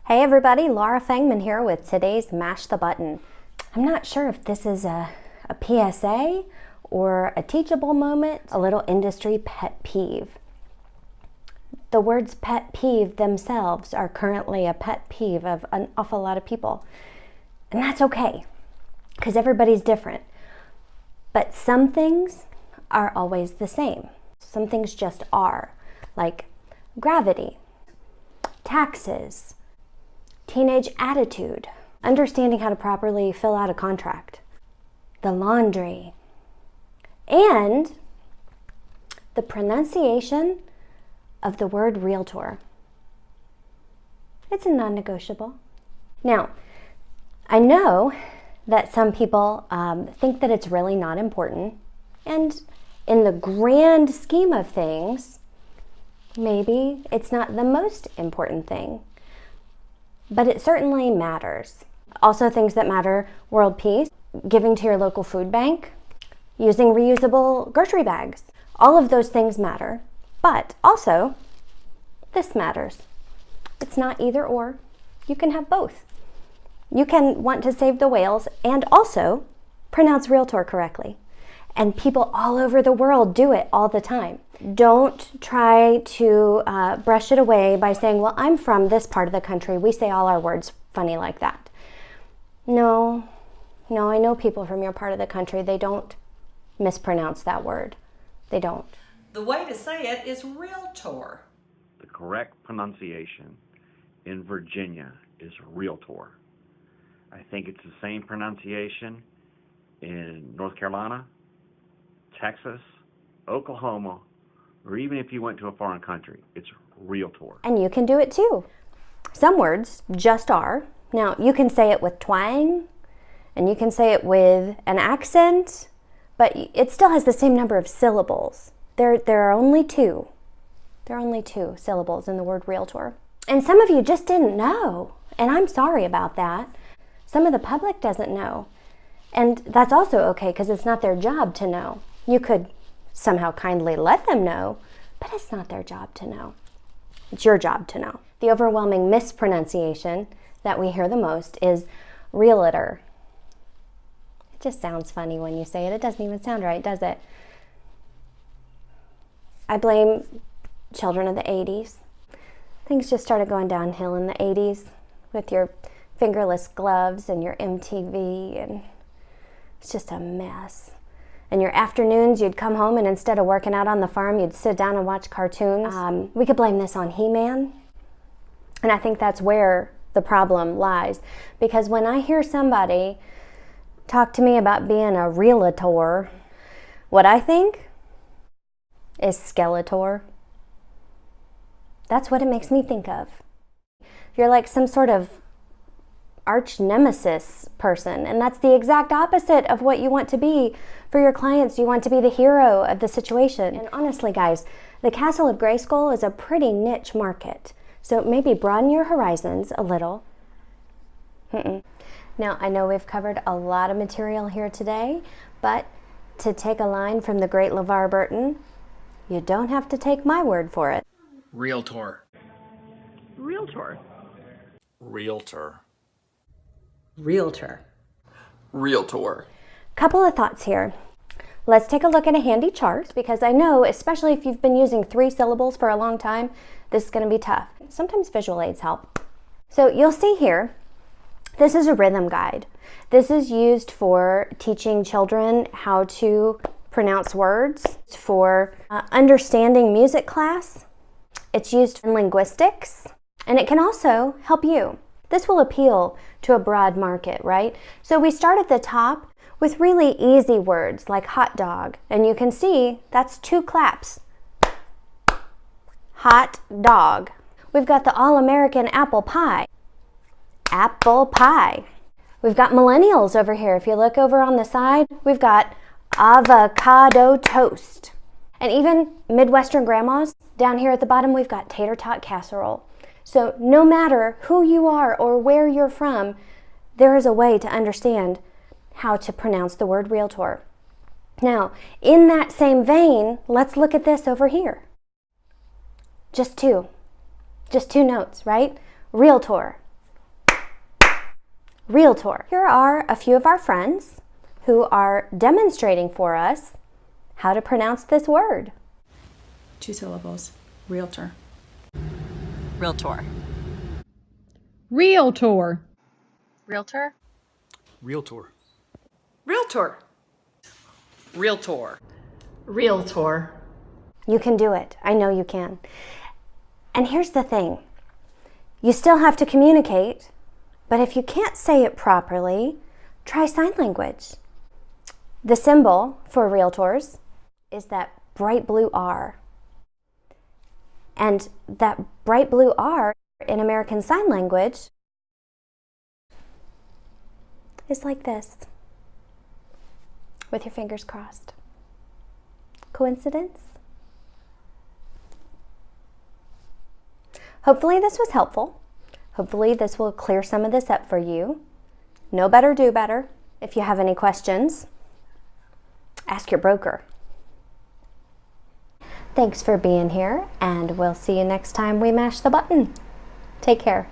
Hey everybody, Laura Fangman here with today's Mash the Button. I'm not sure if this is a PSA or a teachable moment, a little industry pet peeve. The words pet peeve themselves are currently a pet peeve of an awful lot of people. And that's okay, because everybody's different. But some things are always the same. Some things just are, like gravity, taxes, teenage attitude, understanding how to properly fill out a contract, the laundry, and the pronunciation of the word realtor. It's a non-negotiable. Now, I know that some people think that it's really not important, and in the grand scheme of things, maybe it's not the most important thing. But it certainly matters. Also, things that matter: world peace, giving to your local food bank, using reusable grocery bags. All of those things matter. But also, this matters. It's not either or. You can have both. You can want to save the whales and also pronounce realtor correctly. And people all over the world do it all the time. Don't try to brush it away by saying, well, I'm from this part of the country. We say all our words funny like that. No, I know people from your part of the country. They don't mispronounce that word. They don't. The way to say it is realtor. The correct pronunciation in Virginia is realtor. I think it's the same pronunciation in North Carolina, Texas, Oklahoma, or even if you went to a foreign country, it's realtor. And you can do it too. Some words just are. Now, you can say it with twang, and you can say it with an accent, but it still has the same number of syllables. There are only two. There are only two syllables in the word realtor. And some of you just didn't know, and I'm sorry about that. Some of the public doesn't know. And that's also okay, because it's not their job to know. You could somehow kindly let them know, but it's not their job to know. It's your job to know. The overwhelming mispronunciation that we hear the most is realtor. It just sounds funny when you say it. It doesn't even sound right, does it? I blame children of the 80s. Things just started going downhill in the 80s with your fingerless gloves and your MTB, and it's just a mess. And your afternoons, you'd come home and instead of working out on the farm, you'd sit down and watch cartoons. We could blame this on He-Man. And I think that's where the problem lies. Because when I hear somebody talk to me about being a realtor, what I think is Skeletor. That's what it makes me think of. You're like some sort of arch nemesis person, and that's the exact opposite of what you want to be for your clients. You want to be the hero of the situation. And honestly, guys, the Castle of Grayskull is a pretty niche market, so maybe broaden your horizons a little. Now, I know we've covered a lot of material here today, but to take a line from the great LeVar Burton, you don't have to take my word for it. Realtor. Realtor. Realtor. Realtor. Realtor. Couple of thoughts here. Let's take a look at a handy chart, because I know, especially if you've been using 3 syllables for a long time, this is going to be tough. Sometimes visual aids help. So you'll see here, this is a rhythm guide. This is used for teaching children how to pronounce words, for understanding music class. It's used in linguistics, and it can also help you. This will appeal to a broad market, right? So we start at the top with really easy words like hot dog, and you can see that's 2 claps. Hot dog. We've got the all-American apple pie. Apple pie. We've got millennials over here. If you look over on the side, we've got avocado toast. And even Midwestern grandmas, down here at the bottom, we've got tater tot casserole. So no matter who you are or where you're from, there is a way to understand how to pronounce the word realtor. Now, in that same vein, let's look at this over here. Just two notes, right? Realtor, Realtor. Here are a few of our friends who are demonstrating for us how to pronounce this word. 2 syllables. Realtor. Realtor. Realtor. Realtor. Realtor. Realtor. Realtor. Realtor. You can do it. I know you can. And here's the thing. You still have to communicate, but if you can't say it properly, try sign language. The symbol for realtors is that bright blue R. And that bright blue R in American Sign Language is like this, with your fingers crossed. Coincidence? Hopefully this was helpful. Hopefully this will clear some of this up for you. Know better, do better. If you have any questions, ask your broker. Thanks for being here, and we'll see you next time we mash the button. Take care.